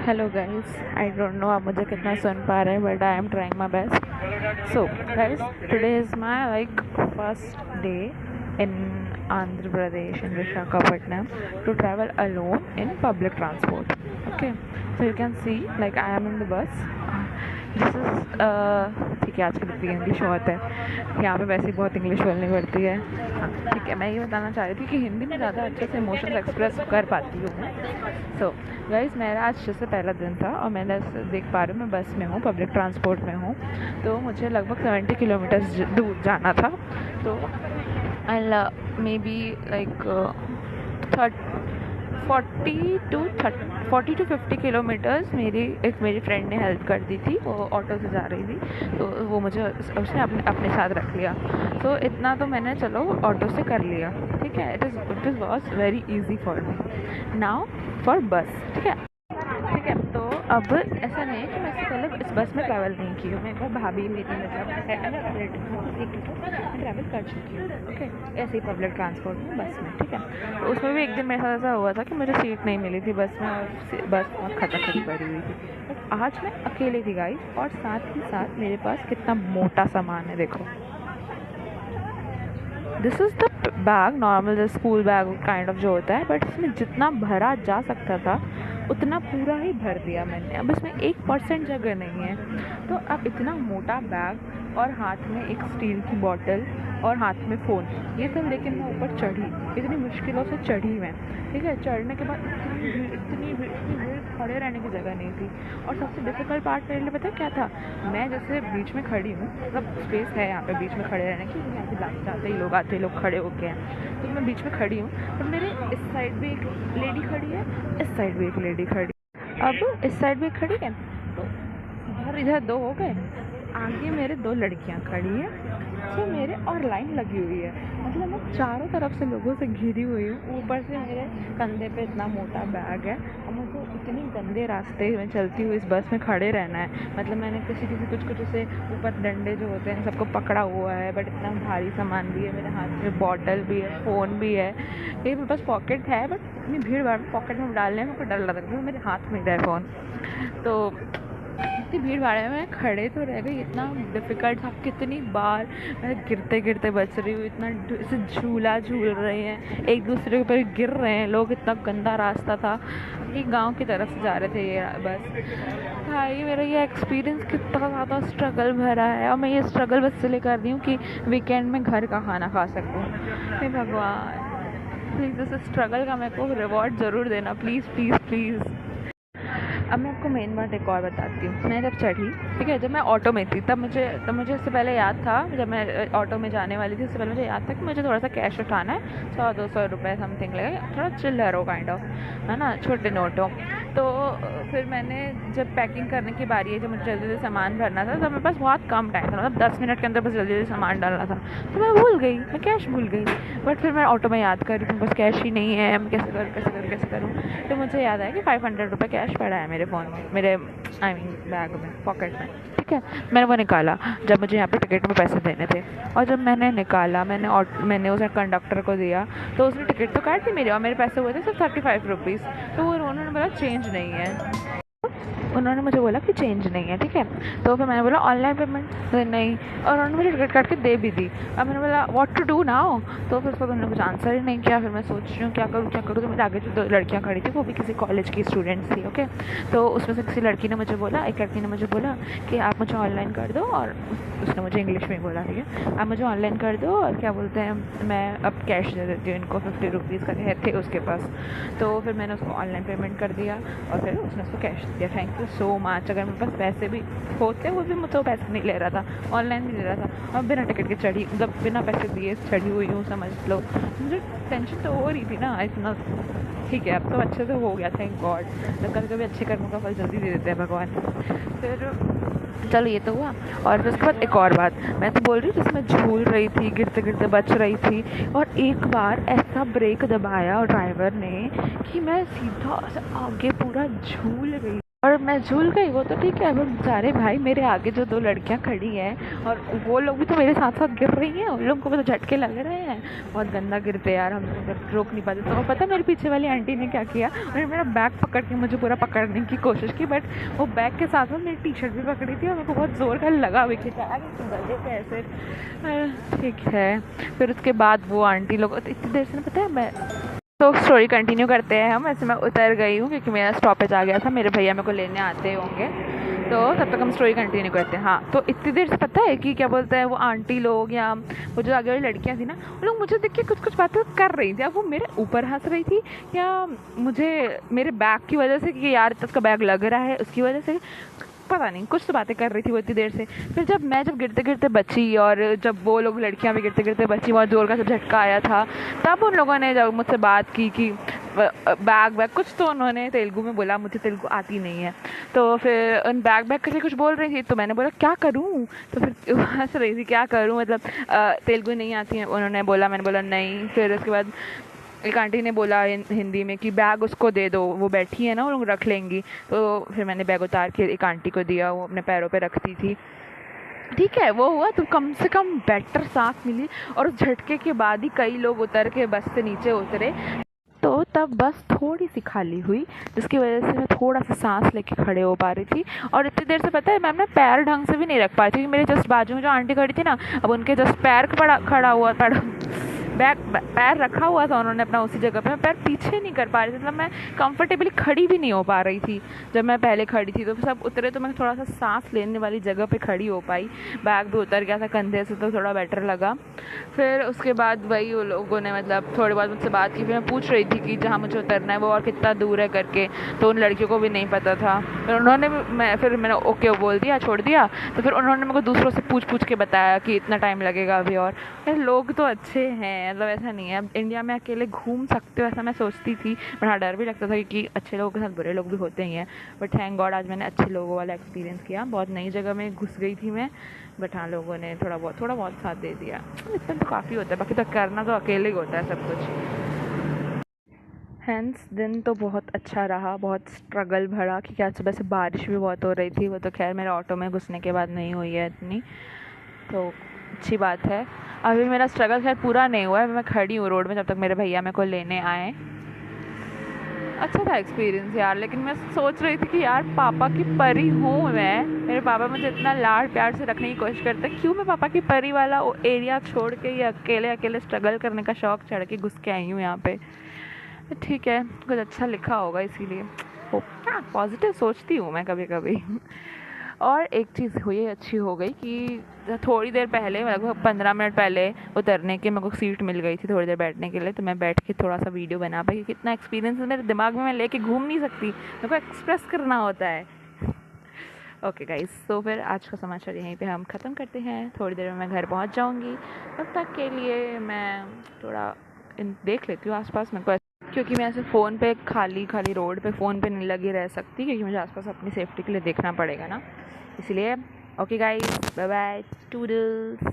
Hello guys, I don't know आप मुझे कितना सुन पा रहे हैं, but I am trying my best. So guys, today is my first day in Andhra Pradesh, in Visakhapatnam, to travel alone in public transport. Okay, so you can see, like, I am in the bus. This is ठीक है, आजकल इतनी English बहुत है यहाँ पे, वैसे ही बहुत इंग्लिश बोलनी पड़ती है. हाँ, ठीक है. मैं ये बताना चाह रही थी कि हिंदी में ज़्यादा अच्छे से इमोशंस एक्सप्रेस कर पाती हूँ मैं. सो गाइस, मेरा आज से पहला दिन था और मैंने देख पा रही हूँ, मैं बस में हूँ, पब्लिक ट्रांसपोर्ट में हूँ. तो मुझे लगभग 70 किलोमीटर्स दूर जाना था. तो I'll maybe like 40 to 50 kilometres मेरी फ्रेंड ने हेल्प कर दी थी. वो ऑटो से जा रही थी, तो वो मुझे उसने अपने साथ रख लिया. तो इतना तो मैंने चलो ऑटो से कर लिया. ठीक है. It was very easy for me. Now for बस. ठीक है. ठीक है. तो अब ऐसा नहीं है कि मैं इससे पहले इस बस में ट्रैवल नहीं की हूँ. मैं एक बार भाभी मेरी मैं ट्रैवल कर चुकी हूँ. ओके. ऐसे ही पब्लिक ट्रांसपोर्ट में, बस में. ठीक है. तो उसमें भी एक दिन मेरे साथ ऐसा हुआ था कि मुझे सीट नहीं मिली थी बस में, और बस बहुत खचाखच पड़ी हुई थी. बट आज मैं अकेले थी गाइस, और साथ ही साथ मेरे पास कितना मोटा सामान है, देखो. This is the bag, normal जो स्कूल बैग काइंड ऑफ जो होता है, बट इसमें जितना भरा जा सकता था उतना पूरा ही भर दिया मैंने. अब इसमें 1% जगह नहीं है. तो अब इतना मोटा बैग और हाथ में एक स्टील की बॉटल और हाथ में फ़ोन, ये सब लेकिन मैं ऊपर चढ़ी, इतनी मुश्किलों से चढ़ी मैं. ठीक है. चढ़ने के बाद इतनी भीड़ खड़े रहने की जगह नहीं थी. और सबसे डिफ़िकल्ट पार्ट मेरे लिए पता है क्या था? मैं जैसे बीच में खड़ी हूँ, मतलब स्पेस है यहाँ पे बीच में खड़े रहने की, यहाँ पे जाते ही लोग आते ही लोग खड़े होके हैं. तो मैं बीच में खड़ी हूँ, तो मेरे इस साइड भी एक लेडी खड़ी है, इस साइड भी एक लेडी खड़ी. अब इस साइड भी खड़ी है, तो इधर दो हो गए. आगे मेरे दो लड़कियां खड़ी हैं, तो मेरे और लाइन लगी हुई है. मतलब मैं चारों तरफ से लोगों से घिरी हुई हूँ. ऊपर से मेरे कंधे पे इतना मोटा बैग है, और मुझे इतनी गंदे रास्ते में चलती हुई इस बस में खड़े रहना है. मतलब मैंने किसी कुछ से ऊपर डंडे जो होते हैं सबको पकड़ा हुआ है, बट इतना भारी सामान भी है. मेरे हाथ में बॉटल भी है, फ़ोन भी है. ये मेरे पास पॉकेट है, बट इतनी भीड़ भाड़ में पॉकेट में डालने में मुझे डर लग रहा है. मेरे हाथ में है फ़ोन. तो इतनी भीड़ भाड़ में खड़े तो रह गई. इतना डिफ़िकल्ट था. कितनी बार मैं गिरते बच रही हूँ. इतना इसे झूला झूल रहे हैं, एक दूसरे के ऊपर गिर रहे हैं लोग. इतना गंदा रास्ता था. ये गांव की तरफ से जा रहे थे ये बस. भाई, मेरा ये एक्सपीरियंस कितना ज़्यादा स्ट्रगल भरा है, और मैं ये स्ट्रगल बस इसलिए कर रही हूँ कि वीकेंड में घर का खाना खा सकूँ. हे भगवान, प्लीज़ इस स्ट्रगल का मेरे को रिवॉर्ड ज़रूर देना, प्लीज़ प्लीज़ प्लीज़. अब मैं आपको मेन बात एक और बताती हूँ. मैं जब चढ़ी, ठीक है, जब मैं ऑटो में थी, तब मुझे इससे पहले याद था, जब मैं ऑटो में जाने वाली थी उससे पहले मुझे याद था कि मुझे थोड़ा सा कैश उठाना है. 100-200 रुपये समथिंग लगेगा, थोड़ा चिल्लर हो काइंड ऑफ, है ना, छोटे नोट हो. तो फिर मैंने जब पैकिंग करने की बारी है, जब मुझे जल्दी सामान भरना था, तब मेरे पास बहुत कम टाइम था. मतलब 10 मिनट के अंदर बस जल्दी सामान डालना था. तो मैं भूल गई, मैं कैश भूल गई. बट फिर मैं ऑटो में याद कर रही हूँ बस कैश ही नहीं है, मैं कैसे करूँ. तो मुझे याद आया कि 500 रुपये कैश पड़ा है मेरे फ़ोन में, मेरे बैग में, पॉकेट में. ठीक है. मैंने वो निकाला जब मुझे यहाँ पे टिकट में पैसे देने थे. और जब मैंने निकाला, मैंने उसे कंडक्टर को दिया, तो उसने टिकट तो काट दी मेरी, और मेरे पैसे हुए थे सिर्फ 35 रुपीज़. तो वो उन्होंने बोला चेंज नहीं है. उन्होंने मुझे बोला कि चेंज नहीं है. ठीक है. तो फिर मैंने बोला ऑनलाइन पेमेंट नहीं, और उन्होंने मुझे टिकट काट के दे भी दी. अब मैंने बोला व्हाट टू डू नाउ. तो फिर उसको उन्होंने कुछ आंसर ही नहीं किया. फिर मैं सोच रही हूँ क्या करूँ. तो मेरे आगे जो 2 लड़कियाँ खड़ी थी, वो भी किसी कॉलेज की स्टूडेंट्स थी. ओके. तो उसमें से एक लड़की ने मुझे बोला कि आप मुझे ऑनलाइन कर दो, और उसने मुझे इंग्लिश में बोला, ठीक है, आप मुझे ऑनलाइन कर दो, और क्या बोलते हैं, मैं अब कैश दे देती हूँ इनको. 50 रुपीज़ का थे उसके पास. तो फिर मैंने उसको ऑनलाइन पेमेंट कर दिया, और फिर उसने उसको कैश दिया. Thank you so much. अगर मेरे पास पैसे भी होते, वो भी मुझसे पैसे नहीं ले रहा था, ऑनलाइन नहीं ले रहा था, और बिना टिकट के चढ़ी, मतलब बिना पैसे दिए चढ़ी हुई हूँ, समझ लो. मुझे टेंशन तो हो रही थी ना इतना. ठीक है, अब तो अच्छे से हो गया, थैंक गॉड. तो कभी कभी अच्छे कर्मों का फल जल्दी दे देते हैं भगवान. फिर चलो ये तो हुआ. और फिर उसके बाद एक और बात मैं तो बोल रही हूँ, जिसमें झूल रही थी, गिरते बच रही थी. और एक बार ऐसा ब्रेक दबाया और ड्राइवर ने कि मैं सीधा आगे पूरा झूल गई. और और मैं झूल गई। वो तो ठीक है, बट बेचारे भाई मेरे आगे जो 2 लड़कियां खड़ी हैं और वो लोग भी तो मेरे साथ साथ गिर रही हैं, उन लोगों को भी तो झटके लग रहे हैं, बहुत गंदा गिरते यार, हम लोग रोक नहीं पाते। तो पता है मेरे पीछे वाली आंटी ने क्या किया, उन्होंने मेरा बैग पकड़ के मुझे पूरा पकड़ने की कोशिश की, बट वो बैग के साथ में मेरी टी शर्ट भी पकड़ी थी और मेरे को बहुत ज़ोर का लगा भी कि गले पे ऐसे। ठीक है, फिर उसके बाद वो आंटी लोग इतनी देर से ना, पता है मैं तो स्टोरी कंटिन्यू करते हैं हम। ऐसे मैं उतर गई हूँ क्योंकि मेरा स्टॉपेज आ गया था, मेरे भैया मेरे को लेने आते होंगे, तो तब तक हम स्टोरी कंटिन्यू करते हैं। हाँ, तो इतनी देर से पता है कि क्या बोलते हैं वो आंटी लोग या वो जो आगे वाली लड़कियाँ थी ना, वो लोग मुझे देख के कुछ कुछ बातें कर रही थी। अब वो मेरे ऊपर हंस रही थी या मुझे मेरे बैग की वजह से कि यार इसका बैग लग रहा है उसकी वजह से, पता नहीं, कुछ तो बातें कर रही थी वो इतनी देर से। फिर जब गिरते गिरते बची और जब वो लोग लड़कियां भी गिरते गिरते बची, बहुत ज़ोर का सब झटका आया था, तब उन लोगों ने जब मुझसे बात की कि बैग कुछ तो उन्होंने तेलुगु में बोला, मुझे तेलुगु आती नहीं है, तो फिर उन बैग के लिए कुछ बोल रही थी। तो मैंने बोला क्या करूँ, तो फिर हंस रही थी क्या करूँ, मतलब तेलुगु नहीं आती है उन्होंने बोला। मैंने बोला नहीं। फिर उसके बाद एक आंटी ने बोला हिंदी में कि बैग उसको दे दो, वो बैठी है ना, वो लोग रख लेंगी। तो फिर मैंने बैग उतार के एक आंटी को दिया, वो अपने पैरों पे रखती थी। ठीक है, वो हुआ तो कम से कम बेटर सांस मिली। और उस झटके के बाद ही कई लोग उतर के बस से नीचे उतरे, तो तब बस थोड़ी सी खाली हुई, जिसकी वजह से मैं थोड़ा सा सांस लेके खड़े हो पा रही थी। और इतनी देर से पता है मैं अपना पैर ढंग से भी नहीं रख पा रही थी, क्योंकि मेरे जस्ट बाजू में जो आंटी खड़ी थी ना, अब उनके जस्ट पैर खड़ा हुआ पैर रखा हुआ था उन्होंने अपना उसी जगह पे, मैं पैर पीछे नहीं कर पा रही थी, मतलब मैं कंफर्टेबली खड़ी भी नहीं हो पा रही थी जब मैं पहले खड़ी थी। तो सब उतरे तो मैं थोड़ा सा सांस लेने वाली जगह पे खड़ी हो पाई, बैग भी उतर गया था कंधे से, तो थोड़ा बेटर लगा। फिर उसके बाद वही वो लोगों ने मतलब थोड़ी बहुत मुझसे बात की। फिर मैं पूछ रही थी कि जहाँ मुझे उतरना है वो और कितना दूर है करके, तो उन लड़कियों को भी नहीं पता था। फिर उन्होंने फिर मैंने ओके बोल दिया, छोड़ दिया। तो फिर उन्होंने मेरे को दूसरों से पूछ के बताया कि इतना टाइम लगेगा अभी। और लोग तो अच्छे हैं, मतलब ऐसा नहीं है। अब इंडिया में अकेले घूम सकते हो ऐसा मैं सोचती थी, बट हाँ डर भी लगता था क्योंकि अच्छे लोगों के साथ बुरे लोग भी होते ही हैं। बट थैंक गॉड आज मैंने अच्छे लोगों वाला एक्सपीरियंस किया। बहुत नई जगह में घुस गई थी मैं, बट हाँ लोगों ने थोड़ा बहुत साथ दे दिया, इतना तो काफ़ी होता है। बाकी तो करना तो अकेले ही होता है सब कुछ। हैंस दिन तो बहुत अच्छा रहा, बहुत स्ट्रगल भरा, क्योंकि आज सुबह से बारिश भी बहुत हो रही थी। वो तो खैर मेरे ऑटो में घुसने के बाद नहीं हुई है इतनी, तो अच्छी बात है। अभी मेरा स्ट्रगल खैर पूरा नहीं हुआ है, मैं खड़ी हूँ रोड में जब तक मेरे भैया मेरे को लेने आए। अच्छा था एक्सपीरियंस यार, लेकिन मैं सोच रही थी कि यार पापा की परी हूँ मैं, मेरे पापा मुझे इतना लाड प्यार से रखने की कोशिश करते हैं, क्यों मैं पापा की परी वाला एरिया छोड़ के ये अकेले स्ट्रगल करने का शौक़ चढ़ के घुस के आई हूँ यहाँ पे। ठीक है, कुछ अच्छा लिखा होगा इसीलिए पॉजिटिव सोचती हूँ मैं कभी कभी। और एक चीज़ हुई अच्छी हो गई कि थोड़ी देर पहले, लगभग 15 मिनट पहले उतरने के मेरे को सीट मिल गई थी थोड़ी देर बैठने के लिए, तो मैं बैठ के थोड़ा सा वीडियो बना पाई। कितना एक्सपीरियंस मेरे दिमाग में मैं लेके घूम नहीं सकती, मेरे को एक्सप्रेस करना होता है। ओके गाइस, तो फिर आज का समाचार यहीं पे हम ख़त्म करते हैं। थोड़ी देर में मैं घर पहुंच जाऊंगी, तब तक के लिए मैं थोड़ा देख लेती हूँ आसपास मेरे को, क्योंकि मैं ऐसे फ़ोन पे खाली रोड पे फ़ोन पे नहीं लगी रह सकती, क्योंकि मुझे आसपास अपनी सेफ्टी के लिए देखना पड़ेगा ना, इसलिए। Okay guys, bye bye, toodles.